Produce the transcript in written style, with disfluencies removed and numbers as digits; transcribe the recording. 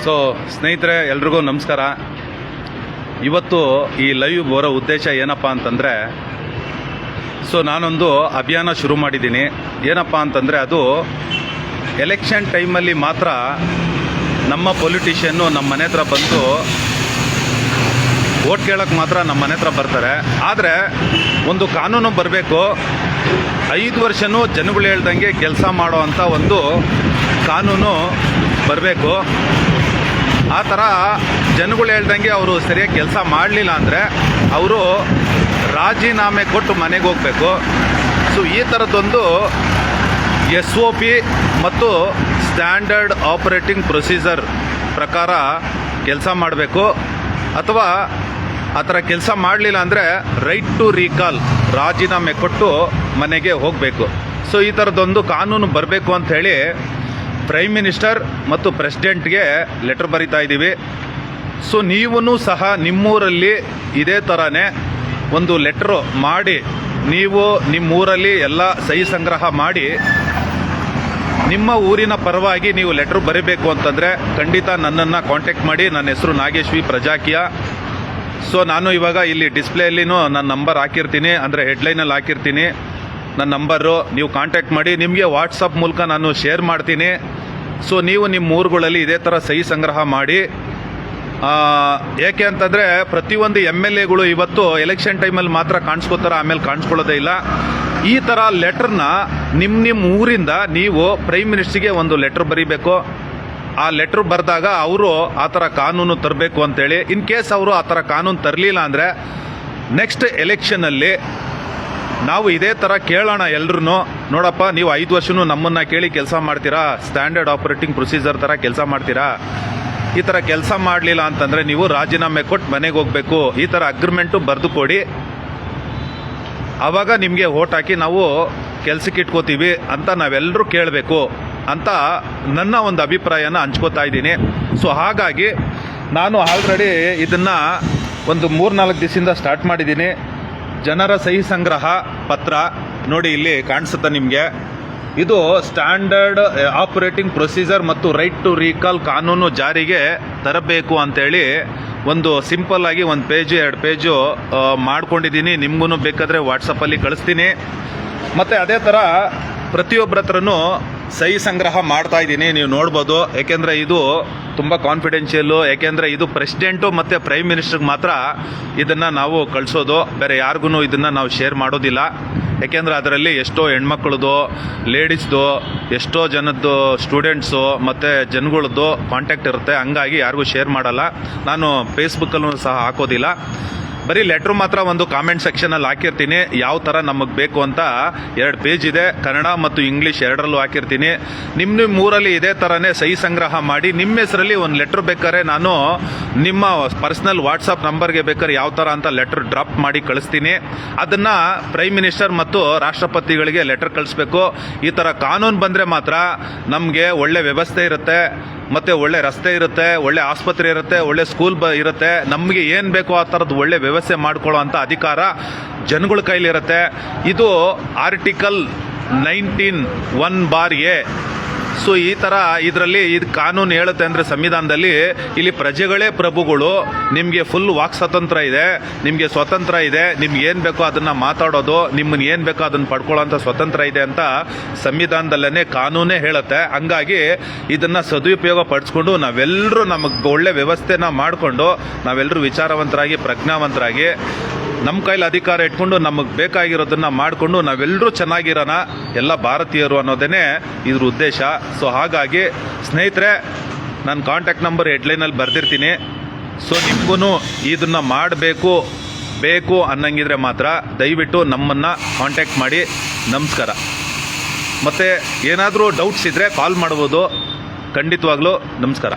So ಸ್ನೇಹಿತರೆ ಎಲ್ರಿಗೂ ನಮಸ್ಕಾರ. ಇವತ್ತು ಈ ಲೈವ್ ಬರೋ ಉದ್ದೇಶ ಏನಪ್ಪ ಅಂತಂದರೆ, ಸೊ ನಾನೊಂದು ಅಭಿಯಾನ ಶುರು ಮಾಡಿದ್ದೀನಿ. ಏನಪ್ಪ ಅಂತಂದರೆ, ಅದು ಎಲೆಕ್ಷನ್ ಟೈಮಲ್ಲಿ ಮಾತ್ರ ನಮ್ಮ ಪೊಲಿಟಿಷಿಯನ್ನು ನಮ್ಮ ಮನೆ ಹತ್ರ ಬಂದು ಓಟ್ ಕೇಳೋಕ್ಕೆ ಮಾತ್ರ ನಮ್ಮ ಮನೆ ಹತ್ರ ಬರ್ತಾರೆ. ಆದರೆ ಒಂದು ಕಾನೂನು ಬರಬೇಕು, 5 ವರ್ಷನೂ ಜನಗಳು ಹೇಳ್ದಂಗೆ ಕೆಲಸ ಮಾಡೋ ಅಂಥ ಒಂದು ಕಾನೂನು ಬರಬೇಕು. ಆ ಥರ ಜನಗಳು ಹೇಳ್ದಂಗೆ ಅವರು ಸರಿಯಾಗಿ ಕೆಲಸ ಮಾಡಲಿಲ್ಲ ಅಂದರೆ ಅವರು ರಾಜೀನಾಮೆ ಕೊಟ್ಟು ಮನೆಗೆ ಹೋಗಬೇಕು. ಸೊ ಈ ಥರದ್ದೊಂದು SOP ಮತ್ತು ಸ್ಟ್ಯಾಂಡರ್ಡ್ ಆಪರೇಟಿಂಗ್ ಪ್ರೊಸೀಜರ್ ಪ್ರಕಾರ ಕೆಲಸ ಮಾಡಬೇಕು. ಅಥವಾ ಆ ಥರ ಕೆಲಸ ಮಾಡಲಿಲ್ಲ ಅಂದರೆ ರೈಟ್ ಟು ರೀಕಾಲ್, ರಾಜೀನಾಮೆ ಕೊಟ್ಟು ಮನೆಗೆ ಹೋಗಬೇಕು. ಸೊ ಈ ಥರದ್ದೊಂದು ಕಾನೂನು ಬರಬೇಕು ಅಂತ ಹೇಳಿ ಪ್ರೈಮ್ ಮಿನಿಸ್ಟರ್ ಮತ್ತು ಪ್ರೆಸಿಡೆಂಟ್ಗೆ ಲೆಟರ್ ಬರಿತಾ ಇದ್ದೀವಿ. ಸೊ ನೀವೂ ಸಹ ನಿಮ್ಮೂರಲ್ಲಿ ಇದೇ ಥರನೇ ಒಂದು ಲೆಟ್ರು ಮಾಡಿ, ನೀವು ನಿಮ್ಮೂರಲ್ಲಿ ಎಲ್ಲ ಸಹಿ ಸಂಗ್ರಹ ಮಾಡಿ ನಿಮ್ಮ ಊರಿನ ಪರವಾಗಿ ನೀವು ಲೆಟ್ರ್ ಬರೀಬೇಕು ಅಂತಂದರೆ ಖಂಡಿತ ನನ್ನನ್ನು ಕಾಂಟ್ಯಾಕ್ಟ್ ಮಾಡಿ. ನನ್ನ ಹೆಸರು ನಾಗೇಶ್ ವಿ ಪ್ರಜಾಕಿಯ. ಸೊ ನಾನು ಇವಾಗ ಇಲ್ಲಿ ಡಿಸ್ಪ್ಲೇಯಲ್ಲಿನೂ ನನ್ನ ನಂಬರ್ ಹಾಕಿರ್ತೀನಿ, ಅಂದರೆ ಹೆಡ್ಲೈನಲ್ಲಿ ಹಾಕಿರ್ತೀನಿ ನನ್ನ ನಂಬರು. ನೀವು ಕಾಂಟ್ಯಾಕ್ಟ್ ಮಾಡಿ, ನಿಮಗೆ ವಾಟ್ಸಪ್ ಮೂಲಕ ನಾನು ಶೇರ್ ಮಾಡ್ತೀನಿ. ಸೊ ನೀವು ನಿಮ್ಮ ಊರುಗಳಲ್ಲಿ ಇದೇ ಥರ ಸಹಿ ಸಂಗ್ರಹ ಮಾಡಿ. ಏಕೆ ಅಂತಂದರೆ ಪ್ರತಿಯೊಂದು MLAಗಳು ಇವತ್ತು ಎಲೆಕ್ಷನ್ ಟೈಮಲ್ಲಿ ಮಾತ್ರ ಕಾಣಿಸ್ಕೋತಾರೆ, ಆಮೇಲೆ ಕಾಣಿಸ್ಕೊಳ್ಳೋದೇ ಇಲ್ಲ. ಈ ಥರ ಲೆಟ್ರನ್ನ ನಿಮ್ಮ ಊರಿಂದ ನೀವು ಪ್ರೈಮ್ ಮಿನಿಸ್ಟರ್ಗೆ ಒಂದು ಲೆಟ್ರ್ ಬರೀಬೇಕು. ಆ ಲೆಟ್ರ್ ಬರೆದಾಗ ಅವರು ಆ ಥರ ಕಾನೂನು ತರಬೇಕು ಅಂತೇಳಿ. ಇನ್ ಕೇಸ್ ಅವರು ಆ ಥರ ಕಾನೂನು ತರಲಿಲ್ಲ ಅಂದರೆ ನೆಕ್ಸ್ಟ್ ಎಲೆಕ್ಷನಲ್ಲಿ ನಾವು ಇದೇ ಥರ ಕೇಳೋಣ ಎಲ್ರೂ. ನೋಡಪ್ಪ, ನೀವು 5 ವರ್ಷನೂ ನಮ್ಮನ್ನು ಕೇಳಿ ಕೆಲಸ ಮಾಡ್ತೀರಾ, ಸ್ಟ್ಯಾಂಡರ್ಡ್ ಆಪರೇಟಿಂಗ್ ಪ್ರೊಸೀಜರ್ ಥರ ಕೆಲಸ ಮಾಡ್ತೀರಾ. ಈ ಥರ ಕೆಲಸ ಮಾಡಲಿಲ್ಲ ಅಂತಂದರೆ ನೀವು ರಾಜೀನಾಮೆ ಕೊಟ್ಟು ಮನೆಗೆ ಹೋಗಬೇಕು. ಈ ಥರ ಅಗ್ರಿಮೆಂಟು ಬರೆದು ಕೊಡಿ, ಆವಾಗ ನಿಮಗೆ ಓಟ್ ಹಾಕಿ ನಾವು ಕೆಲಸಕ್ಕೆ ಇಟ್ಕೋತೀವಿ ಅಂತ ನಾವೆಲ್ಲರೂ ಕೇಳಬೇಕು ಅಂತ ನನ್ನ ಒಂದು ಅಭಿಪ್ರಾಯನ ಹಂಚ್ಕೋತಾ ಇದ್ದೀನಿ. ಸೊ ಹಾಗಾಗಿ ನಾನು ಆಲ್ರೆಡಿ ಇದನ್ನು ಒಂದು 3-4 ದಿವಸದಿಂದ ಸ್ಟಾರ್ಟ್ ಮಾಡಿದ್ದೀನಿ. ಜನರ ಸಹಿ ಸಂಗ್ರಹ ಪತ್ರ ನೋಡಿ, ಇಲ್ಲಿ ಕಾಣಿಸುತ್ತೆ ನಿಮಗೆ. ಇದು ಸ್ಟ್ಯಾಂಡರ್ಡ್ ಆಪರೇಟಿಂಗ್ ಪ್ರೊಸೀಜರ್ ಮತ್ತು ರೈಟ್ ಟು ರೀಕಾಲ್ ಕಾನೂನು ಜಾರಿಗೆ ತರಬೇಕು ಅಂತೇಳಿ ಒಂದು ಸಿಂಪಲ್ ಆಗಿ 1 ಪೇಜು 2 ಪೇಜು ಮಾಡ್ಕೊಂಡಿದ್ದೀನಿ. ನಿಮಗೂ ಬೇಕಾದರೆ ವಾಟ್ಸಪ್ಪಲ್ಲಿ ಕಳಿಸ್ತೀನಿ. ಮತ್ತು ಅದೇ ಥರ ಪ್ರತಿಯೊಬ್ಬರ ಹತ್ರನೂ ಸಹಿ ಸಂಗ್ರಹ ಮಾಡ್ತಾ ಇದ್ದೀನಿ, ನೀವು ನೋಡ್ಬೋದು. ಏಕೆಂದರೆ ಇದು ತುಂಬ ಕಾನ್ಫಿಡೆನ್ಷಿಯಲ್ಲು. ಏಕೆಂದರೆ ಇದು ಪ್ರೆಸಿಡೆಂಟು ಮತ್ತು ಪ್ರೈಮ್ ಮಿನಿಸ್ಟರ್ಗೆ ಮಾತ್ರ ಇದನ್ನು ನಾವು ಕಳಿಸೋದು, ಬೇರೆ ಯಾರಿಗೂ ಇದನ್ನು ನಾವು ಶೇರ್ ಮಾಡೋದಿಲ್ಲ. ಏಕೆಂದರೆ ಅದರಲ್ಲಿ ಎಷ್ಟೋ ಹೆಣ್ಮಕ್ಳದ್ದು, ಲೇಡೀಸ್ದು, ಎಷ್ಟೋ ಜನದ್ದು, ಸ್ಟೂಡೆಂಟ್ಸು ಮತ್ತು ಜನಗಳದ್ದು ಕಾಂಟ್ಯಾಕ್ಟ್ ಇರುತ್ತೆ. ಹಂಗಾಗಿ ಯಾರಿಗೂ ಶೇರ್ ಮಾಡಲ್ಲ. ನಾನು ಫೇಸ್ಬುಕ್ಕಲ್ಲೂ ಸಹ ಹಾಕೋದಿಲ್ಲ. ಬರೀ ಲೆಟ್ರ್ ಮಾತ್ರ ಒಂದು ಕಾಮೆಂಟ್ ಸೆಕ್ಷನಲ್ಲಿ ಹಾಕಿರ್ತೀನಿ, ಯಾವ ಥರ ನಮಗೆ ಬೇಕು ಅಂತ. 2 ಪೇಜ್ ಇದೆ, ಕನ್ನಡ ಮತ್ತು ಇಂಗ್ಲೀಷ್ ಎರಡರಲ್ಲೂ ಹಾಕಿರ್ತೀನಿ. ನಿಮ್ಮ ಊರಲ್ಲಿ ಇದೇ ಥರನೇ ಸಹಿ ಸಂಗ್ರಹ ಮಾಡಿ ನಿಮ್ಮ ಹೆಸರಲ್ಲಿ ಒಂದು ಲೆಟ್ರ್ ಬೇಕಾದ್ರೆ ನಾನು ನಿಮ್ಮ ಪರ್ಸ್ನಲ್ ವಾಟ್ಸಪ್ ನಂಬರ್ಗೆ ಬೇಕಾದ್ರೆ ಯಾವ ಥರ ಅಂತ ಲೆಟ್ರ್ ಡ್ರಾಪ್ ಮಾಡಿ ಕಳಿಸ್ತೀನಿ. ಅದನ್ನು ಪ್ರೈಮ್ ಮಿನಿಸ್ಟರ್ ಮತ್ತು ರಾಷ್ಟ್ರಪತಿಗಳಿಗೆ ಲೆಟ್ರ್ ಕಳಿಸ್ಬೇಕು. ಈ ಥರ ಕಾನೂನು ಬಂದರೆ ಮಾತ್ರ ನಮಗೆ ಒಳ್ಳೆ ವ್ಯವಸ್ಥೆ ಇರುತ್ತೆ, ಮತ್ತು ಒಳ್ಳೆ ರಸ್ತೆ ಇರುತ್ತೆ, ಒಳ್ಳೆ ಆಸ್ಪತ್ರೆ ಇರುತ್ತೆ, ಒಳ್ಳೆ ಸ್ಕೂಲ್ ಇರುತ್ತೆ. ನಮಗೆ ಏನು ಬೇಕೋ ಆ ಥರದ್ದು ಒಳ್ಳೆ ವ್ಯವಸ್ಥೆ ಮಾಡ್ಕೊಳ್ಳೋ ಅಂಥ ಅಧಿಕಾರ ಜನಗಳ ಕೈಲಿರುತ್ತೆ. ಇದು ಆರ್ಟಿಕಲ್ 19(1)(a). ಸೊ ಈ ಥರ ಇದರಲ್ಲಿ ಇದು ಕಾನೂನು ಹೇಳುತ್ತೆ ಅಂದರೆ ಸಂವಿಧಾನದಲ್ಲಿ, ಇಲ್ಲಿ ಪ್ರಜೆಗಳೇ ಪ್ರಭುಗಳು, ನಿಮಗೆ ಫುಲ್ ವಾಕ್ ಸ್ವಾತಂತ್ರ್ಯ ಇದೆ, ನಿಮಗೆ ಸ್ವತಂತ್ರ ಇದೆ, ನಿಮ್ಗೆ ಏನು ಬೇಕೋ ಅದನ್ನು ಮಾತಾಡೋದು, ನಿಮ್ಮನ್ನು ಏನು ಬೇಕೋ ಅದನ್ನು ಪಡ್ಕೊಳ್ಳೋಂಥ ಸ್ವತಂತ್ರ ಇದೆ ಅಂತ ಸಂವಿಧಾನದಲ್ಲೇ ಕಾನೂನೇ ಹೇಳುತ್ತೆ. ಹಂಗಾಗಿ ಇದನ್ನು ಸದುಪಯೋಗ ಪಡಿಸ್ಕೊಂಡು ನಾವೆಲ್ಲರೂ ನಮಗೆ ಒಳ್ಳೆ ವ್ಯವಸ್ಥೆನ ಮಾಡಿಕೊಂಡು ನಾವೆಲ್ಲರೂ ವಿಚಾರವಂತರಾಗಿ ಪ್ರಜ್ಞಾವಂತರಾಗಿ ನಮ್ಮ ಕೈಲಿ ಅಧಿಕಾರ ಇಟ್ಕೊಂಡು ನಮಗೆ ಬೇಕಾಗಿರೋದನ್ನು ಮಾಡಿಕೊಂಡು ನಾವೆಲ್ಲರೂ ಚೆನ್ನಾಗಿರೋಣ, ಎಲ್ಲ ಭಾರತೀಯರು ಅನ್ನೋದೇ ಇದ್ರ ಉದ್ದೇಶ. ಸೊ ಹಾಗಾಗಿ ಸ್ನೇಹಿತರೆ, ನನ್ನ ಕಾಂಟ್ಯಾಕ್ಟ್ ನಂಬರ್ ಹೆಡ್ಲೈನಲ್ಲಿ ಬರೆದಿರ್ತೀನಿ. ಸೊ ನಿಮಗೂ ಇದನ್ನು ಬೇಕು ಅನ್ನಂಗಿದ್ರೆ ಮಾತ್ರ ದಯವಿಟ್ಟು ನಮ್ಮನ್ನು ಕಾಂಟ್ಯಾಕ್ಟ್ ಮಾಡಿ. ನಮಸ್ಕಾರ. ಮತ್ತು ಏನಾದರೂ ಡೌಟ್ಸ್ ಇದ್ದರೆ ಕಾಲ್ ಮಾಡ್ಬೋದು. ಖಂಡಿತವಾಗ್ಲೂ ನಮಸ್ಕಾರ.